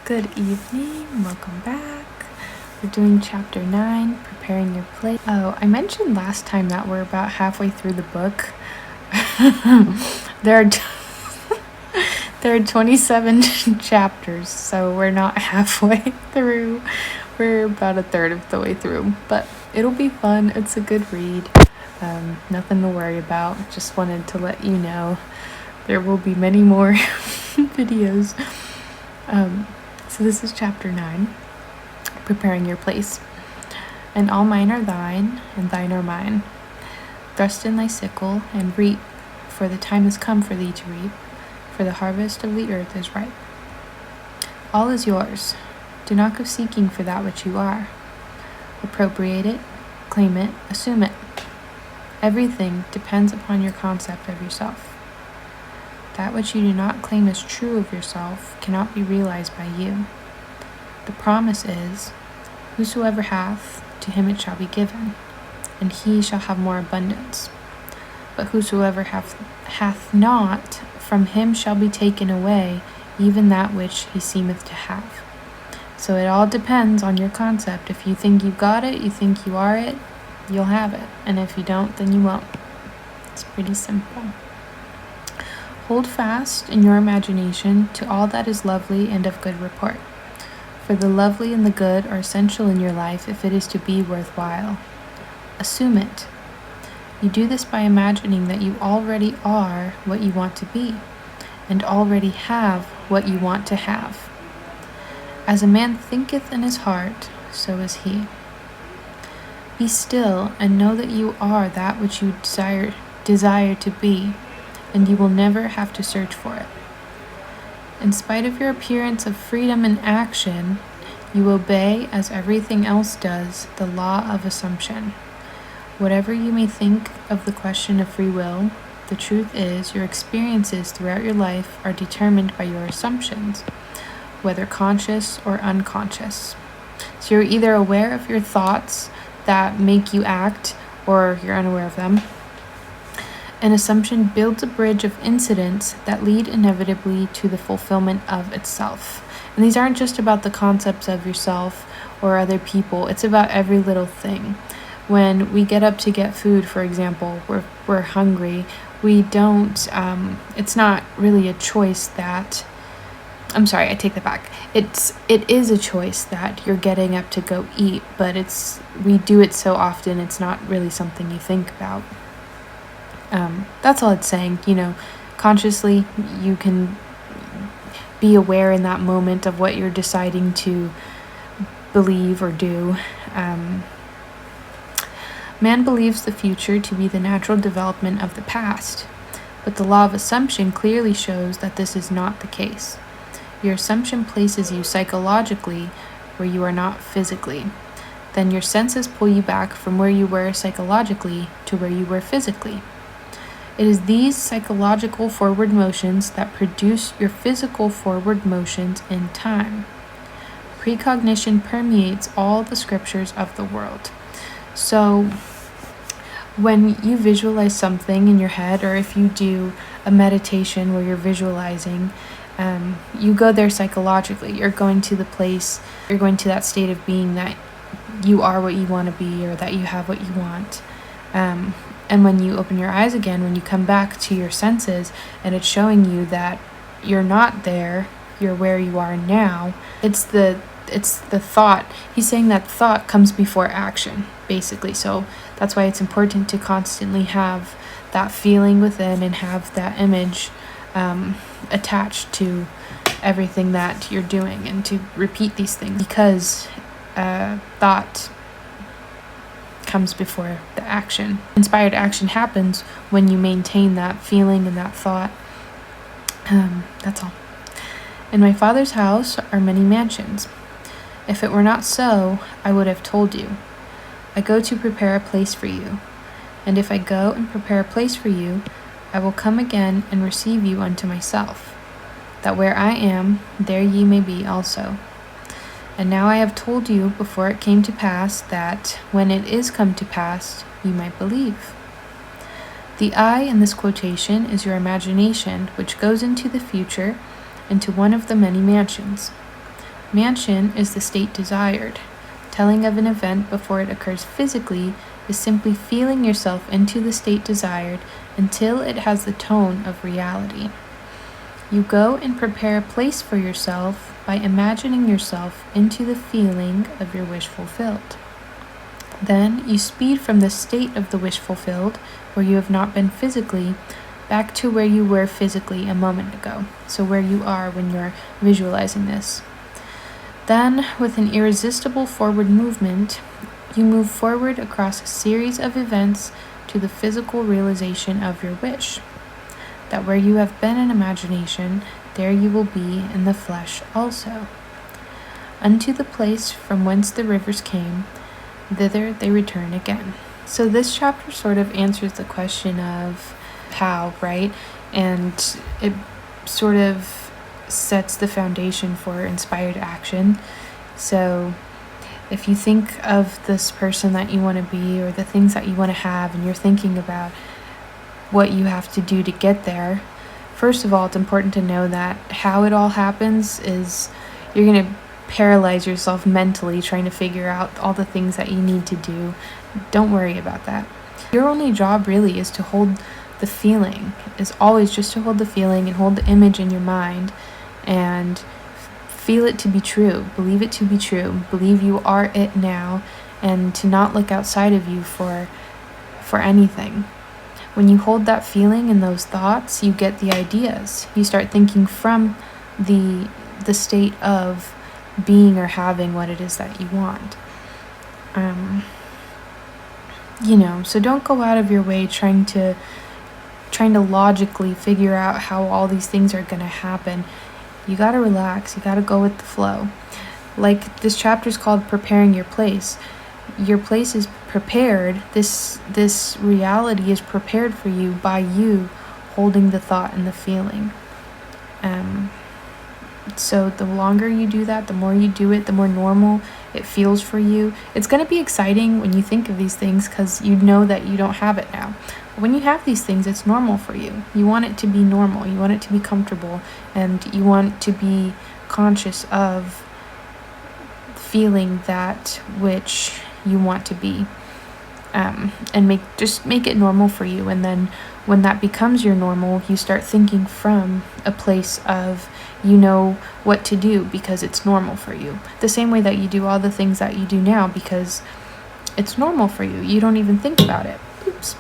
Good evening, welcome back. We're doing chapter 9, preparing your plate. Oh, I mentioned last time that we're about halfway through the book. there are 27 chapters, so we're not halfway through. We're about a third of the way through, but it'll be fun. It's a good read. Nothing to worry about. Just wanted to let you know there will be many more videos. So this is chapter 9, preparing your place. And all mine are thine, and thine are mine. Thrust in thy sickle, and reap, for the time is come for thee to reap, for the harvest of the earth is ripe. All is yours. Do not go seeking for that which you are. Appropriate it, claim it, assume it. Everything depends upon your concept of yourself. That which you do not claim as true of yourself cannot be realized by you. The promise is, whosoever hath, to him it shall be given, and he shall have more abundance. But whosoever hath not, from him shall be taken away even that which he seemeth to have. So it all depends on your concept. If you think you got it, you think you are it, you'll have it. And if you don't, then you won't. It's pretty simple. Hold fast in your imagination to all that is lovely and of good report. For the lovely and the good are essential in your life if it is to be worthwhile. Assume it. You do this by imagining that you already are what you want to be, and already have what you want to have. As a man thinketh in his heart, so is he. Be still and know that you are that which you desire to be, and you will never have to search for it. In spite of your appearance of freedom in action, you obey, as everything else does, the law of assumption. Whatever you may think of the question of free will, the truth is your experiences throughout your life are determined by your assumptions, whether conscious or unconscious. So you're either aware of your thoughts that make you act, or you're unaware of them. An assumption builds a bridge of incidents that lead inevitably to the fulfillment of itself. And these aren't just about the concepts of yourself or other people, it's about every little thing. When we get up to get food, for example, we're hungry, we don't, it's not really a choice that, I'm sorry, I take that back. It is a choice that you're getting up to go eat, but we do it so often, it's not really something you think about. That's all it's saying. Consciously you can be aware in that moment of what you're deciding to believe or do. Man believes the future to be the natural development of the past, but the law of assumption clearly shows that this is not the case. Your assumption places you psychologically where you are not physically. Then your senses pull you back from where you were psychologically to where you were physically. It is these psychological forward motions that produce your physical forward motions in time. Precognition permeates all the scriptures of the world. So when you visualize something in your head, or if you do a meditation where you're visualizing, you go there psychologically. You're going to the place, you're going to that state of being that you are what you want to be, or that you have what you want. And when you open your eyes again, when you come back to your senses, and it's showing you that you're not there, you're where you are now, it's the thought. He's saying that thought comes before action, basically. So that's why it's important to constantly have that feeling within and have that image attached to everything that you're doing, and to repeat these things, because thought comes before the action. Inspired action happens when you maintain that feeling and that thought. That's all. In my Father's house are many mansions. If it were not so, I would have told you. I go to prepare a place for you. And if I go and prepare a place for you, I will come again and receive you unto myself, that where I am, there ye may be also. And now I have told you before it came to pass, that when it is come to pass, you might believe. The I in this quotation is your imagination, which goes into the future, into one of the many mansions. Mansion is the state desired. Telling of an event before it occurs physically is simply feeling yourself into the state desired until it has the tone of reality. You go and prepare a place for yourself by imagining yourself into the feeling of your wish fulfilled. Then you speed from the state of the wish fulfilled, where you have not been physically, back to where you were physically a moment ago, so where you are when you're visualizing this. Then, with an irresistible forward movement, you move forward across a series of events to the physical realization of your wish. That where you have been in imagination, there you will be in the flesh also. Unto the place from whence the rivers came, thither they return again. So this chapter sort of answers the question of how, right? And it sort of sets the foundation for inspired action. So if you think of this person that you want to be or the things that you want to have, and you're thinking about what you have to do to get there, first of all, it's important to know that how it all happens is you're going to paralyze yourself mentally trying to figure out all the things that you need to do. Don't worry about that. Your only job really is to hold the feeling, is always just to hold the feeling and hold the image in your mind and feel it to be true, believe it to be true, believe you are it now, and to not look outside of you for anything. When you hold that feeling and those thoughts, you get the ideas. You start thinking from the state of being or having what it is that you want. So don't go out of your way trying to logically figure out how all these things are going to happen. You got to relax. You got to go with the flow. Like this chapter is called Preparing Your Place. Your place is prepared. This reality is prepared for you by you holding the thought and the feeling. So the longer you do that, the more you do it, the more normal it feels for you. It's going to be exciting when you think of these things because you know that you don't have it now. When you have these things, it's normal for you. You want it to be normal. You want it to be comfortable, and you want to be conscious of feeling that which you want to be, and make it normal for you. And then when that becomes your normal, you start thinking from a place of you know what to do because it's normal for you. The same way that you do all the things that you do now because it's normal for you. You don't even think about it. Oops.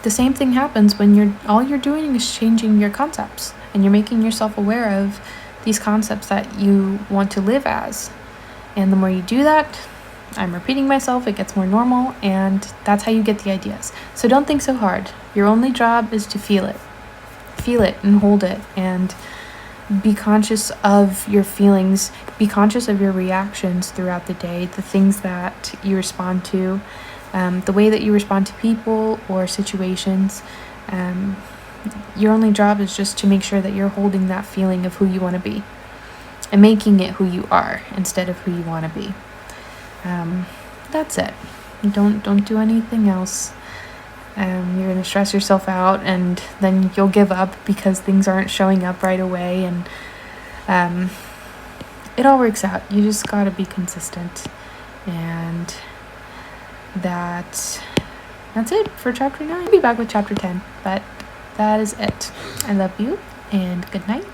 The same thing happens when all you're doing is changing your concepts, and you're making yourself aware of these concepts that you want to live as. And the more you do that, I'm repeating myself, it gets more normal, and that's how you get the ideas. So don't think so hard. Your only job is to feel it. Feel it and hold it, and be conscious of your feelings, be conscious of your reactions throughout the day, the things that you respond to, the way that you respond to people or situations. Your only job is just to make sure that you're holding that feeling of who you want to be and making it who you are instead of who you want to be. That's it. Don't do anything else. You're going to stress yourself out, and then you'll give up because things aren't showing up right away, and it all works out. You just got to be consistent, and that's it for chapter 9. I'll be back with chapter 10, but that is it. I love you, and good night.